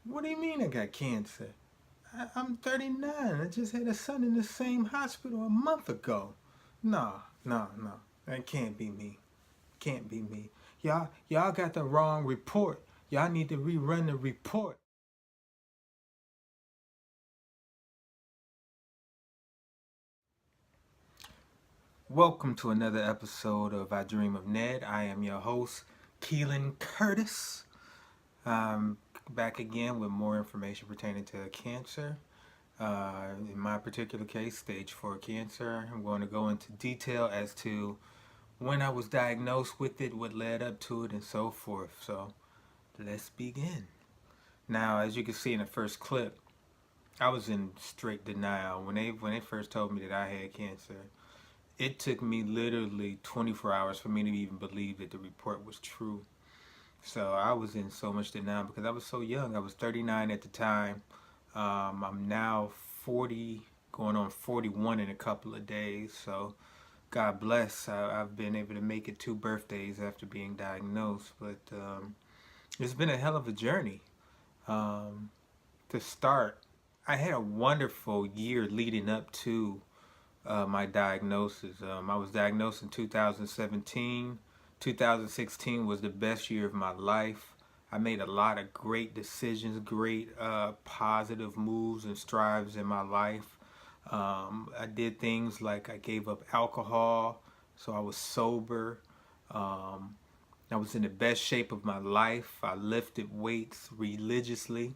What do you mean I got cancer? I'm 39. I just had a son in the same hospital a month ago. No, no, no. That can't be me. Can't be me. Y'all got the wrong report. Y'all need to rerun the report. Welcome to another episode of I Dream of Ned. I am your host, Keilandcurtis. I'm back again with more information pertaining to cancer. In my particular case, stage 4 cancer. I'm going to go into detail as to when I was diagnosed with it, what led up to it, and so forth. So let's begin. Now, as you can see in the first clip, I was in straight denial when they first told me that I had cancer. It took me literally 24 hours for me to even believe that the report was true. So I was in so much denial because I was so young. I was 39 at the time. I'm now 40, going on 41 in a couple of days. So God bless. I've been able to make it 2 birthdays after being diagnosed. But it's been a hell of a journey. To start, I had a wonderful year leading up to my diagnosis. I was diagnosed in 2017. 2016 was the best year of my life. I made a lot of great decisions, great positive moves and strides in my life. I did things like I gave up alcohol, so I was sober. Um, I was in the best shape of my life. I lifted weights religiously.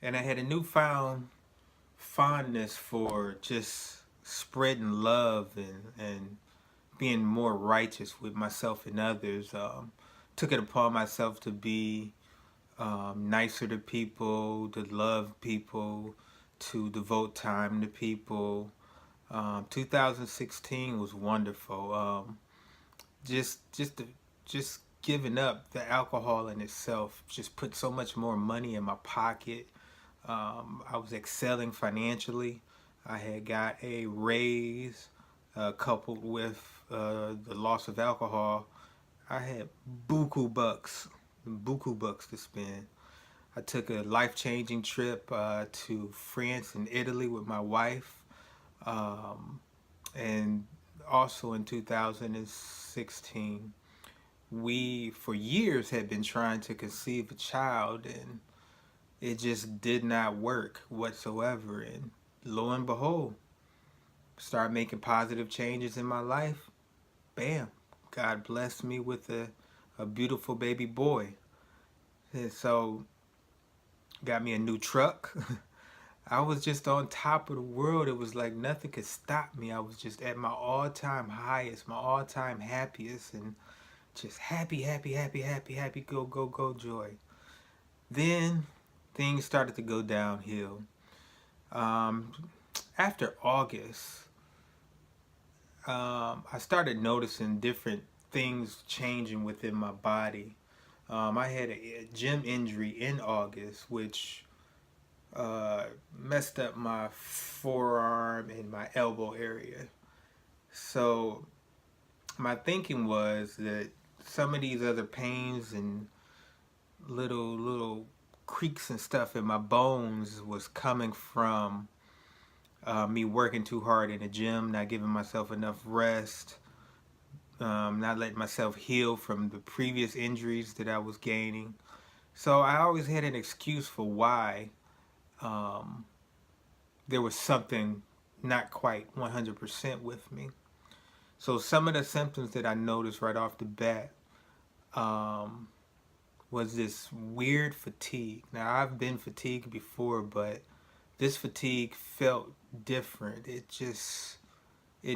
And I had a newfound fondness for just spreading love and being more righteous with myself and others. Took it upon myself to be nicer to people, to love people, to devote time to people. 2016 was wonderful. Just just giving up the alcohol in itself just put so much more money in my pocket. I was excelling financially. I had got a raise coupled with the loss of alcohol. I had buku bucks to spend. I took a life-changing trip to France and Italy with my wife. Um, and also in 2016, we for years had been trying to conceive a child, and it just did not work whatsoever. And lo and behold, start making positive changes in my life. Bam, God blessed me with a beautiful baby boy. And so got me a new truck. I was just on top of the world. It was like nothing could stop me. I was just at my all-time highest, my all-time happiest, and just happy, happy, happy, happy, happy, go, go, go, joy. Then things started to go downhill. Um, After August, I started noticing different things changing within my body. I had a gym injury in August, which messed up my forearm and my elbow area. So my thinking was that some of these other pains and little creaks and stuff in my bones was coming from me working too hard in the gym, not giving myself enough rest, not letting myself heal from the previous injuries that I was gaining. So I always had an excuse for why um, there was something not quite 100% with me. So some of the symptoms that I noticed right off the bat um, was this weird fatigue. Now I've been fatigued before, but this fatigue felt different. It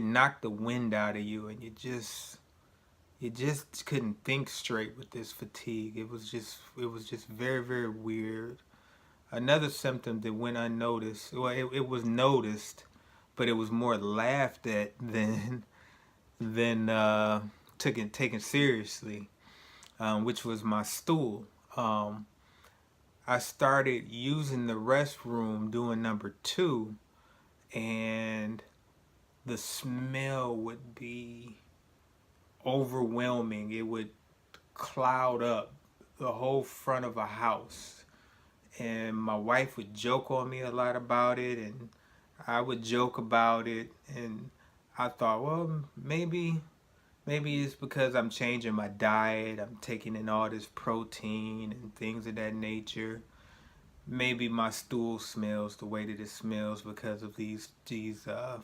knocked the wind out of you, and you just couldn't think straight with this fatigue. It was just very, very weird. Another symptom that went unnoticed, well, it was noticed, but it was more laughed at than taken seriously, which was my stool. Um, I started using the restroom doing number two, and the smell would be overwhelming. It would cloud up the whole front of a house. And my wife would joke on me a lot about it, and I would joke about it. And I thought, well, maybe it's because I'm changing my diet. I'm taking in all this protein and things of that nature. Maybe my stool smells the way that it smells because of these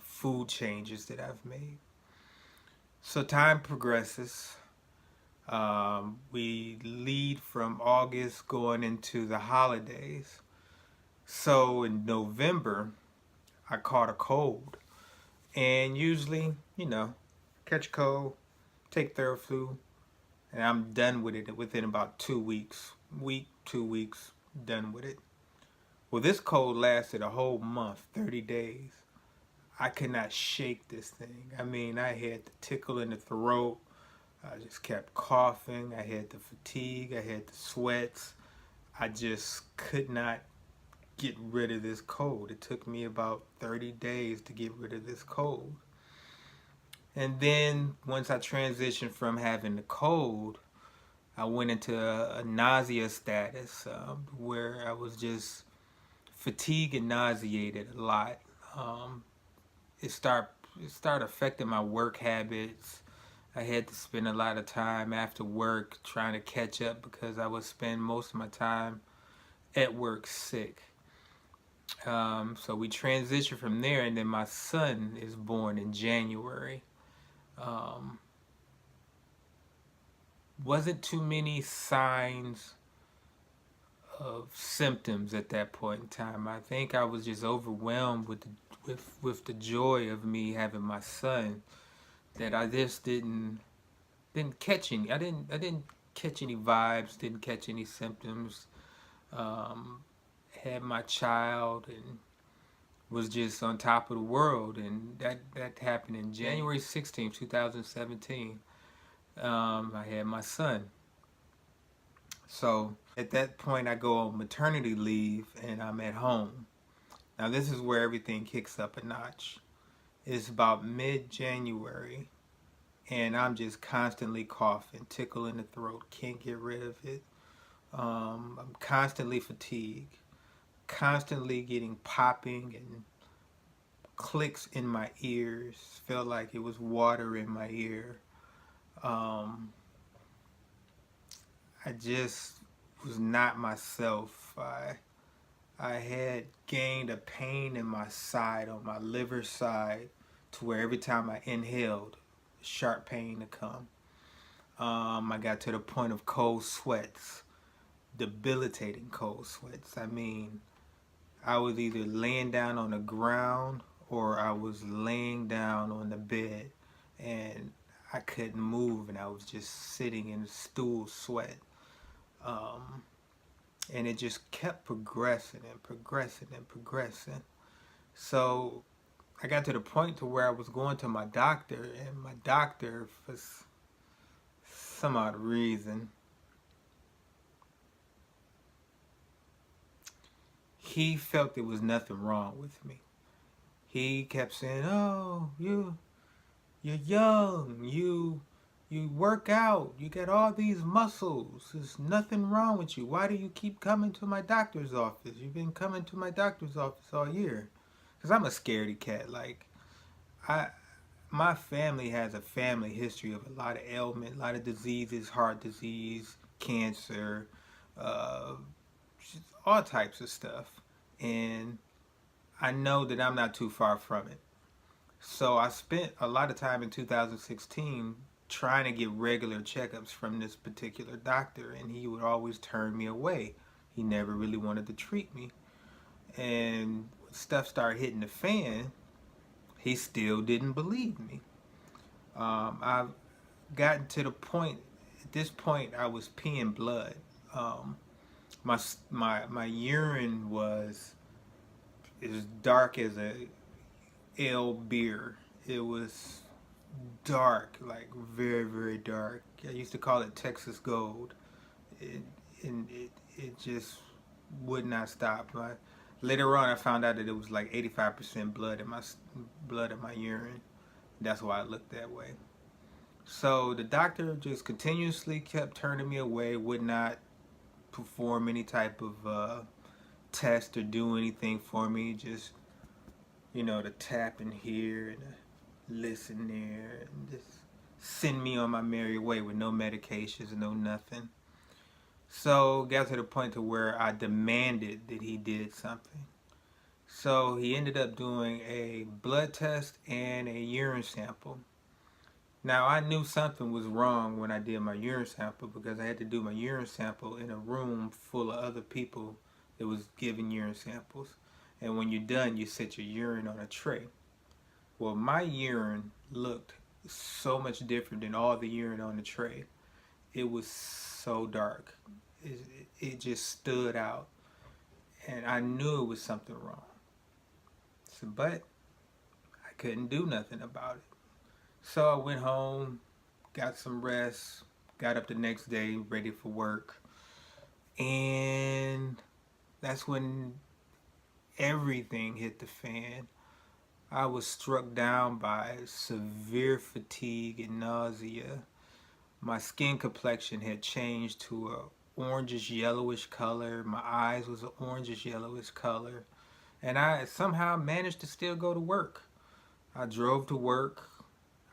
food changes that I've made. So time progresses. We lead from August going into the holidays. So in November, I caught a cold. And usually, catch a cold, take Theraflu, and I'm done with it within about 2 weeks. 2 weeks, done with it. Well, this cold lasted a whole month, 30 days. I could not shake this thing. I mean, I had the tickle in the throat. I just kept coughing. I had the fatigue. I had the sweats. I just could not get rid of this cold. It took me about 30 days to get rid of this cold. And then once I transitioned from having the cold, I went into a nausea status where I was just fatigued and nauseated a lot. It started affecting my work habits. I had to spend a lot of time after work trying to catch up because I would spend most of my time at work sick. So we transitioned from there, and then my son is born in January. Wasn't too many signs of symptoms at that point in time. I think I was just overwhelmed with the joy of me having my son, that I just didn't catch any. I didn't catch any vibes. Didn't catch any symptoms. Had my child and was just on top of the world, and that happened in January 16th, 2017. I had my son. So at that point, I go on maternity leave, and I'm at home. Now this is where everything kicks up a notch. It's about mid-January, and I'm just constantly coughing, tickle in the throat, can't get rid of it. I'm constantly fatigued, constantly getting popping and clicks in my ears. Felt like it was water in my ear. I just was not myself. I had gained a pain in my side, on my liver side, to where every time I inhaled, sharp pain to come. I got to the point of cold sweats, debilitating cold sweats. I mean, I was either laying down on the ground or I was laying down on the bed, and I couldn't move, and I was just sitting in stool sweat. And it just kept progressing and progressing and progressing. So I got to the point to where I was going to my doctor, and my doctor, for some odd reason, he felt there was nothing wrong with me. He kept saying, "Oh, you're young. You work out. You get all these muscles. There's nothing wrong with you. Why do you keep coming to my doctor's office? You've been coming to my doctor's office all year." Because I'm a scaredy cat. Like, my family has a family history of a lot of ailment, a lot of diseases, heart disease, cancer, all types of stuff. And I know that I'm not too far from it. So I spent a lot of time in 2016 trying to get regular checkups from this particular doctor, and he would always turn me away. He never really wanted to treat me. And when stuff started hitting the fan, he still didn't believe me. I've gotten to the point, at this point, I was peeing blood. My urine was as dark as a ale beer. It was dark, like very, very dark. I used to call it Texas Gold. It just would not stop. Later on, I found out that it was like 85% blood in my urine. That's why I looked that way. So the doctor just continuously kept turning me away, would not perform any type of test or do anything for me. Just, the tap in here and the listen there, and just send me on my merry way with no medications, no nothing. So got to the point to where I demanded that he did something. So he ended up doing a blood test and a urine sample. Now I knew something was wrong when I did my urine sample, because I had to do my urine sample in a room full of other people that was giving urine samples. And when you're done, you set your urine on a tray. Well, my urine looked so much different than all the urine on the tray. It was so dark. It just stood out. And I knew it was something wrong. So, but I couldn't do nothing about it. So I went home, got some rest, got up the next day ready for work. And that's when everything hit the fan. I was struck down by severe fatigue and nausea. My skin complexion had changed to a orangish yellowish color. My eyes was an orangish yellowish color. And I somehow managed to still go to work. I drove to work.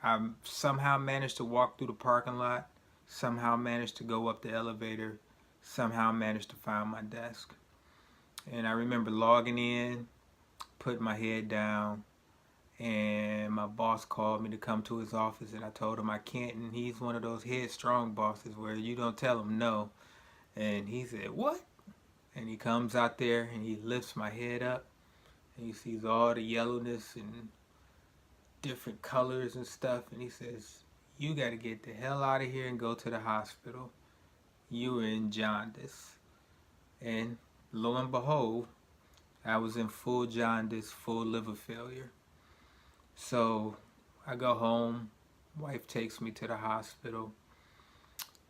I somehow managed to walk through the parking lot. Somehow managed to go up the elevator. Somehow managed to find my desk. And I remember logging in, putting my head down, and my boss called me to come to his office, and I told him I can't, and he's one of those headstrong bosses where you don't tell him no. And he said, "What?" And he comes out there and he lifts my head up, and he sees all the yellowness and different colors and stuff, and he says, "You got to get the hell out of here and go to the hospital. You are in jaundice." And lo and behold, I was in full jaundice, full liver failure. So I go home, wife takes me to the hospital.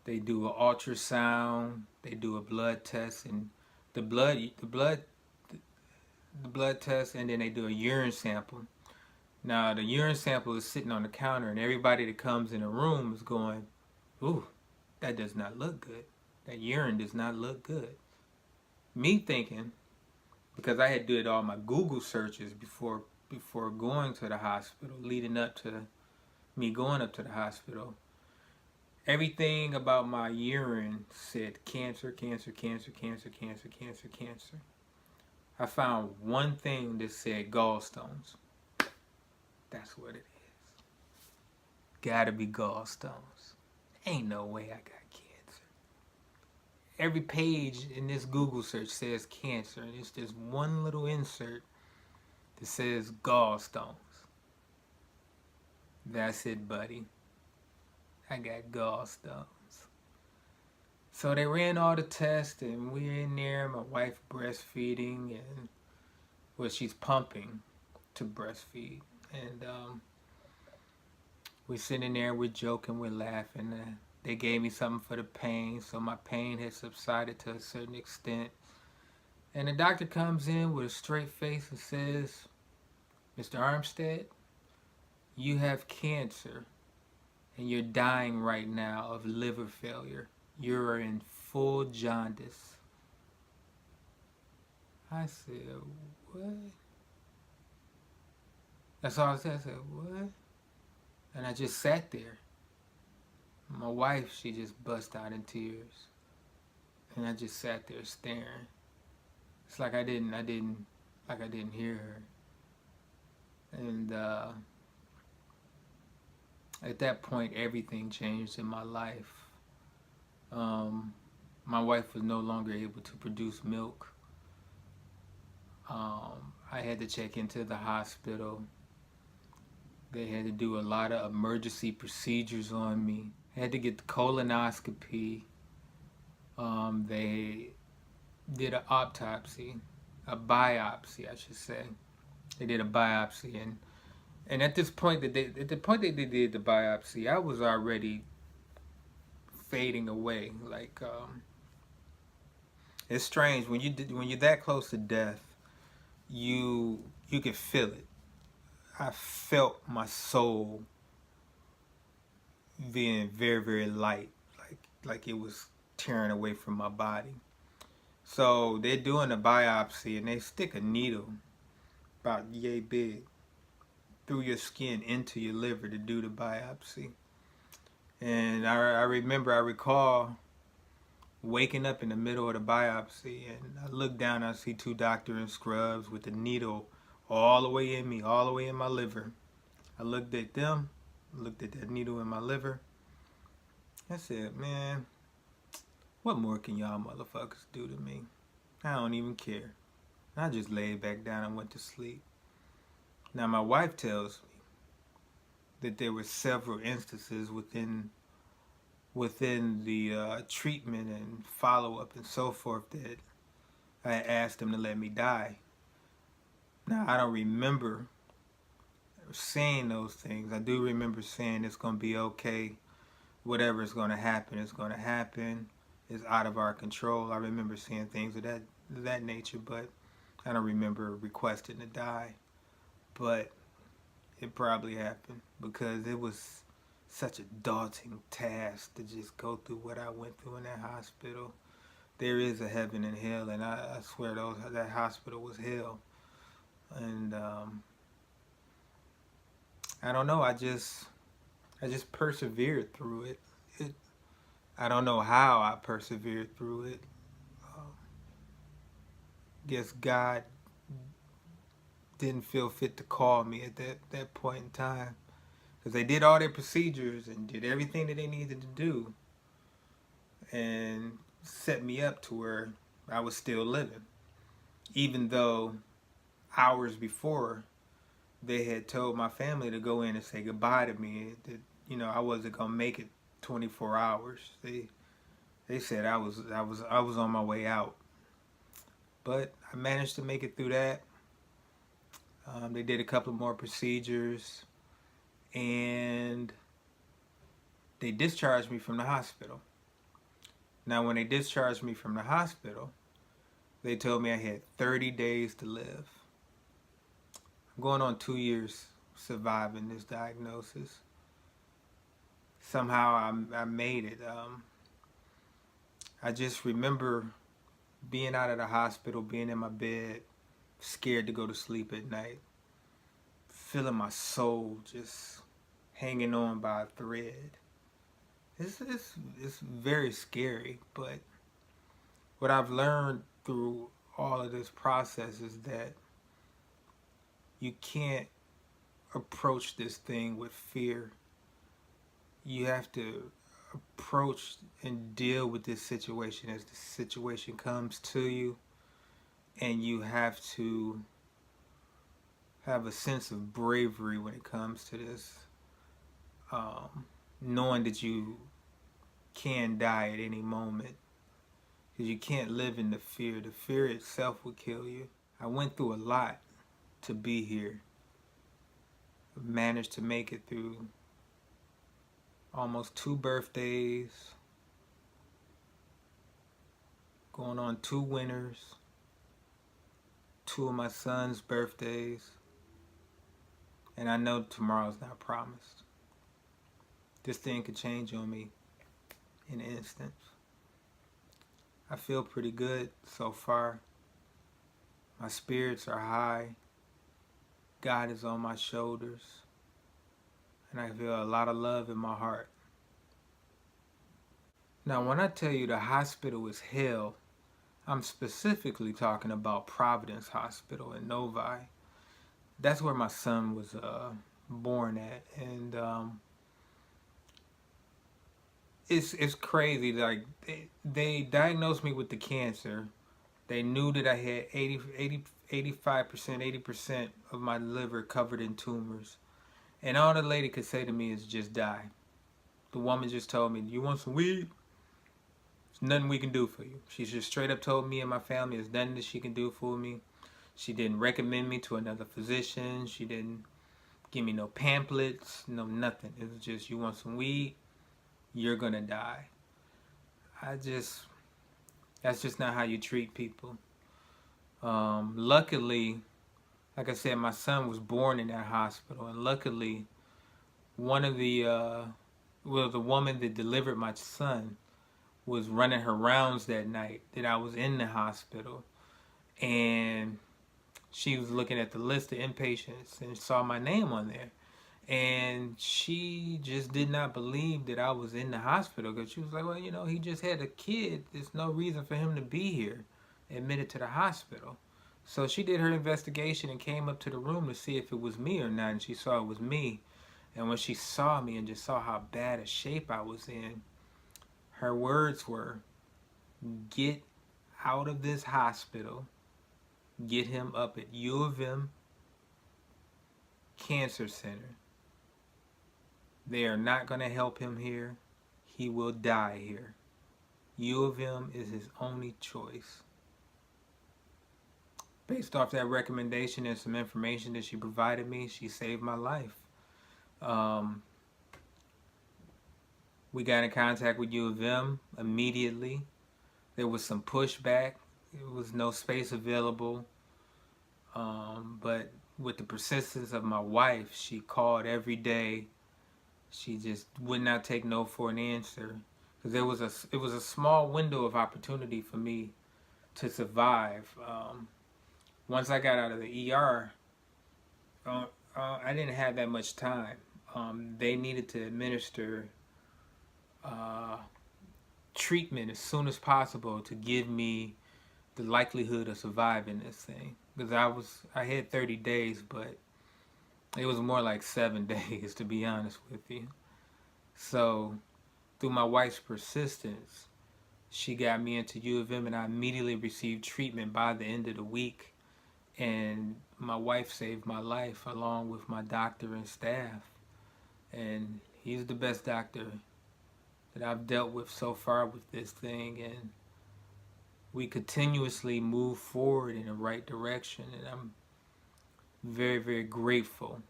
They do an ultrasound, they do a blood test, and the blood test, and then they do a urine sample. Now the urine sample is sitting on the counter, and everybody that comes in the room is going, "Ooh, that does not look good. That urine does not look good." Me thinking, because I had did all my Google searches before going to the hospital, leading up to me going up to the hospital, everything about my urine said cancer, cancer, cancer, cancer, cancer, cancer, cancer. I found one thing that said gallstones. That's what it is. Gotta be gallstones. Ain't no way I got cancer. Every page in this Google search says cancer, and it's just one little insert that says gallstones. That's it, buddy. I got gallstones. So they ran all the tests, and we're in there, my wife breastfeeding, and well, she's pumping to breastfeed. And we're sitting there, we're joking, we're laughing. They gave me something for the pain, so my pain had subsided to a certain extent. And the doctor comes in with a straight face and says, "Mr. Armstead, you have cancer, and you're dying right now of liver failure. You're in full jaundice." I said, "What?" That's all I said. I said, "What?" And I just sat there. My wife, she just bust out in tears. And I just sat there staring. It's like I didn't hear her. And at that point, everything changed in my life. My wife was no longer able to produce milk. I had to check into the hospital. They had to do a lot of emergency procedures on me. I had to get the colonoscopy. They did an autopsy, a biopsy, I should say. They did a biopsy, and at this point at the point that they did the biopsy, I was already fading away. Like it's strange when you're that close to death, you can feel it. I felt my soul being very, very light, like it was tearing away from my body. So they're doing a biopsy and they stick a needle about yay big through your skin into your liver to do the biopsy. And I recall waking up in the middle of the biopsy, and I look down, I see two doctors in scrubs with the needle all the way in me, all the way in my liver. I looked at them, looked at that needle in my liver. I said, man, what more can y'all motherfuckers do to me? I don't even care. I just laid back down and went to sleep. Now my wife tells me that there were several instances within the treatment and follow-up and so forth that I asked them to let me die. Now, I don't remember saying those things. I do remember saying it's going to be okay. Whatever is going to happen is going to happen. It's out of our control. I remember saying things of that nature, but I don't remember requesting to die. But it probably happened because it was such a daunting task to just go through what I went through in that hospital. There is a heaven and hell, and I swear that hospital was hell. And I don't know. I just persevered through it. I don't know how I persevered through it. Guess God didn't feel fit to call me at that point in time, because they did all their procedures and did everything that they needed to do and set me up to where I was still living, even though hours before they had told my family to go in and say goodbye to me, that I wasn't gonna make it 24 hours. They said I was on my way out, but I managed to make it through that. They did a couple more procedures and they discharged me from the hospital. Now, when they discharged me from the hospital, they told me I had 30 days to live. I'm going on 2 years surviving this diagnosis. Somehow I made it. I just remember being out of the hospital, being in my bed, scared to go to sleep at night, feeling my soul just hanging on by a thread. It's very scary, but what I've learned through all of this process is that you can't approach this thing with fear. You have to approach and deal with this situation as the situation comes to you, and you have to have a sense of bravery when it comes to this, knowing that you can die at any moment, because you can't live in the fear. The fear itself will kill you. I went through a lot to be here. I managed to make it through almost 2 birthdays, going on 2 winters, 2 of my son's birthdays, and I know tomorrow's not promised. This thing could change on me in an instant. I feel pretty good so far. My spirits are high. God is on my shoulders. And I feel a lot of love in my heart. Now, when I tell you the hospital is hell, I'm specifically talking about Providence Hospital in Novi. That's where my son was born at. And it's crazy. Like, they diagnosed me with the cancer. They knew that I had 85%, 80% of my liver covered in tumors. And all the lady could say to me is just die. The woman just told me, you want some weed? There's nothing we can do for you. She just straight up told me and my family there's nothing that she can do for me. She didn't recommend me to another physician. She didn't give me no pamphlets, no nothing. It was just, you want some weed? You're gonna die. That's just not how you treat people. Luckily, like I said, my son was born in that hospital, and luckily, one of the woman that delivered my son was running her rounds that night that I was in the hospital, and she was looking at the list of inpatients and saw my name on there. And she just did not believe that I was in the hospital, because she was like, well, he just had a kid. There's no reason for him to be here, admitted to the hospital. So she did her investigation and came up to the room to see if it was me or not, and she saw it was me. And when she saw me and just saw how bad a shape I was in, her words were, get out of this hospital, get him up at U of M Cancer Center. They are not going to help him here. He will die here. U of M is his only choice. Based off that recommendation and some information that she provided me, she saved my life. We got in contact with U of M immediately. There was some pushback. There was no space available. But with the persistence of my wife, she called every day. She just would not take no for an answer, because it was a small window of opportunity for me to survive. Once I got out of the ER, I didn't have that much time. They needed to administer treatment as soon as possible to give me the likelihood of surviving this thing, because I had 30 days, but it was more like 7 days, to be honest with you. So through my wife's persistence, she got me into U of M, and I immediately received treatment by the end of the week. And my wife saved my life along with my doctor and staff. And he's the best doctor that I've dealt with so far with this thing. And we continuously move forward in the right direction. And I'm very, very grateful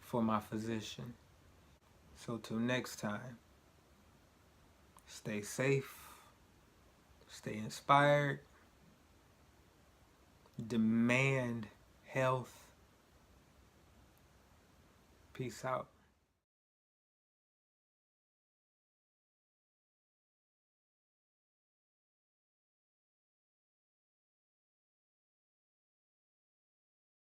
for my physician. So till next time, stay safe, stay inspired, demand health. Peace out.